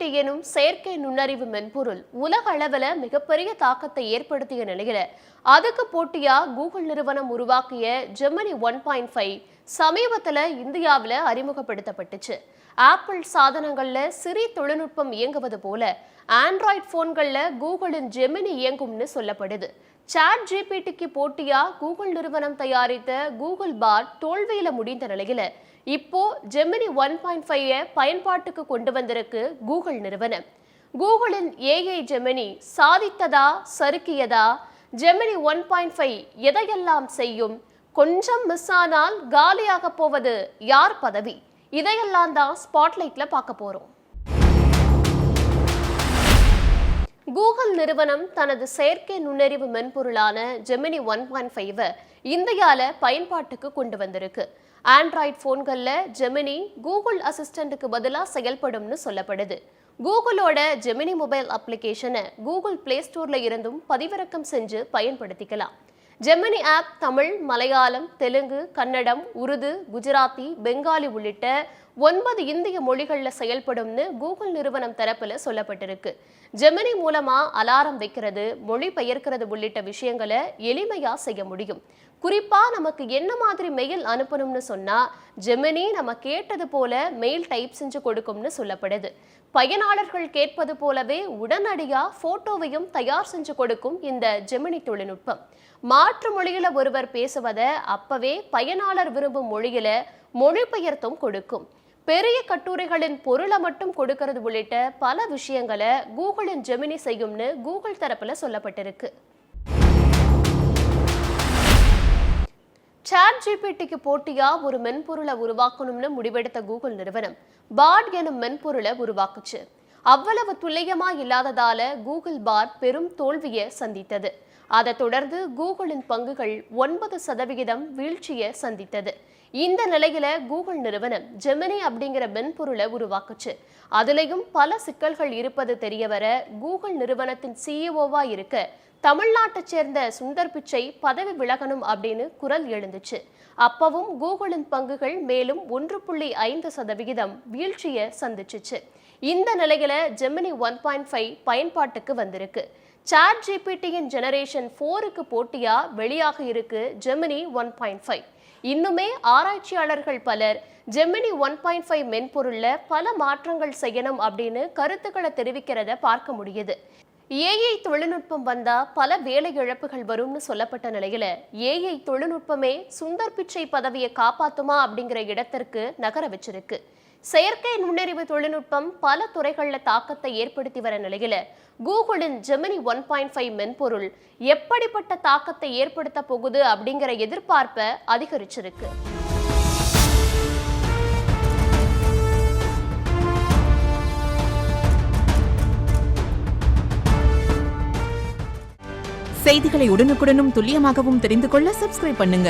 GPT எனும் செயற்கை நுண்ணறிவு மென்பொருள் உலக அளவில் மிகப்பெரிய தாக்கத்தை ஏற்படுத்திய நிலையில அதுக்கு போட்டியா கூகுள் நிறுவனம் உருவாக்கிய ஜெமினி 1.5 சமீபத்தில் இந்தியாவில் அறிமுகப்படுத்தப்பட்டுச்சு. ஆப்பிள் சாதனங்கள்ல சிறி தொழில்நுட்பம் இயங்குவது போல ஆண்ட்ராய்டு போன்கள்ல கூகுளின் ஜெமினி இயங்கும்னு சொல்லப்படுது. சாட் ஜிபிடிக்கு போட்டியா கூகுள் நிறுவனம் தயாரித்த கூகுள் பாட் தோல்வியில முடிந்த நிலையில இப்போ ஜெமினி 1.5 பயன்பாட்டுக்கு கொண்டு வந்திருக்கு கூகுள் நிறுவனம். கூகுளின் ஏஐ ஜெமினி சாதித்ததா சறுக்கியதா? ஜெமினி 1.5 எதையெல்லாம் செய்யும்? கொஞ்சம் மிஸ் ஆனால் காலியாக போவது யார் பதவி? இதையெல்லாம் தான் ஸ்பாட்லைட்ல பார்க்க போறோம். கூகுள் நிறுவனம் தனது செயற்கை நுண்ணறிவு மென்பொருளான ஜெமினி 1.5 இந்தியால பயன்பாட்டுக்கு கொண்டு வந்திருக்கு. ஆண்ட்ராய்டு போன்கள்ல ஜெமினி கூகுள் அசிஸ்டன்ட்டுக்கு பதிலாக செயல்படும்னு சொல்லப்படுது. கூகுளோட ஜெமினி மொபைல் அப்ளிகேஷனை கூகுள் பிளே ஸ்டோர்ல இருந்தும் பதிவிறக்கம் செஞ்சு பயன்படுத்திக்கலாம். ஜெமினி ஆப் தமிழ், மலையாளம், தெலுங்கு, கன்னடம், உருது, குஜராத்தி, பெங்காலி உள்ளிட்ட 9 இந்திய மொழிகளில் செயல்படும்னு கூகுள் நிறுவனம் தரப்புல சொல்லப்பட்டிருக்கு. ஜெமினி மூலமா அலாரம் வைக்கிறது, மொழி பெயர்க்கிறது உள்ளிட்ட விஷயங்களை எளிமையா செய்ய முடியும். குறிப்பா நமக்கு என்ன மாதிரி மெயில் அனுப்பணும்னு சொன்னா ஜெமினி நம்ம கேட்டது போல மெயில் டைப் செஞ்சு கொடுக்கும்னு சொல்லப்படுது. பயனாளர்கள் கேட்பது போலவே உடனடியா போட்டோவையும் தயார் செஞ்சு கொடுக்கும் இந்த ஜெமினி தொழில்நுட்பம். மாற்று மொழியில ஒருவர் பேசுவதை அப்பவே பயனாளர் விரும்பும் மொழியில மொழிபெயர்த்தும் கொடுக்கும். பெரிய கட்டுரைகளின் பொருளை மட்டும் கொடுக்கிறது உள்ளிட்ட பல விஷயங்களை கூகுளின் ஜெமினி செய்யும்னு கூகுள் தரப்புல சொல்லப்பட்டிருக்கு. சாட் ஜிபிடிக்கு போட்டியா ஒரு மென்பொருளை உருவாக்கணும்னு முடிவெடுத்த கூகுள் நிறுவனம் பாட் எனும் மென்பொருளை உருவாக்குச்சு. அவ்வளவு துல்லியமா இல்லாததால கூகுள் பாட் பெரும் தோல்வியை சந்தித்தது. அதை தொடர்ந்து கூகுளின் பங்குகள் 9% வீழ்ச்சியை சந்தித்தது. இந்த நிலையில கூகுள் நிறுவனம் ஜெமினி அப்படிங்கிற மென்பொருளை உருவாக்குச்சு. அதுலயும் பல சிக்கல்கள் இருப்பது தெரியவர கூகுள் நிறுவனத்தின் சிஇஓவா இருக்க தமிழ்நாட்டை சேர்ந்த சுந்தர் பிச்சை பதவி விலகணும் அப்படின்னு குரல் எழுந்துச்சு. அப்பவும் கூகுளின் பங்குகள் மேலும் 1.5% வீழ்ச்சியை சந்திச்சுச்சு. இந்த நிலையில ஜெமினி 1.5 பயன்பாட்டுக்கு வந்திருக்கு. சாட் ஜிபிடியின் ஜெனரேஷன் 4க்கு போட்டியா வெளியாக இருக்கு ஜெமினி 1.5. இன்னுமே ஆராய்ச்சியாளர்கள் பலர் ஜெமினி 1.5 மென்பொருள்ல பல மாற்றங்கள் செய்யணும் அப்படின்னு கருத்துக்களை தெரிவிக்கிறத பார்க்க முடியுது. ஏஐ தொழில்நுட்பம் வந்தா பல வேலை இழப்புகள் வரும்னு சொல்லப்பட்ட நிலையில ஏஐ தொழில்நுட்பமே சுந்தர் பிச்சை பதவியை காப்பாத்துமா அப்படிங்கிற இடத்திற்கு நகர வச்சிருக்கு. செயற்கை நுண்ணறிவு தொழில்நுட்பம் பல துறைகள்ல தாக்கத்தை ஏற்படுத்தி வர நிலையில கூகுளின் ஜெமினி 1.5 மென்பொருள் எப்படிப்பட்ட தாக்கத்தை ஏற்படுத்த போகுது அப்படிங்கிற எதிர்பார்ப்பை அதிகரிச்சிருக்கு. செய்திகளை உடனுக்குடனும் துல்லியமாகவும் தெரிந்து கொள்ள சப்ஸ்கிரைப் பண்ணுங்க.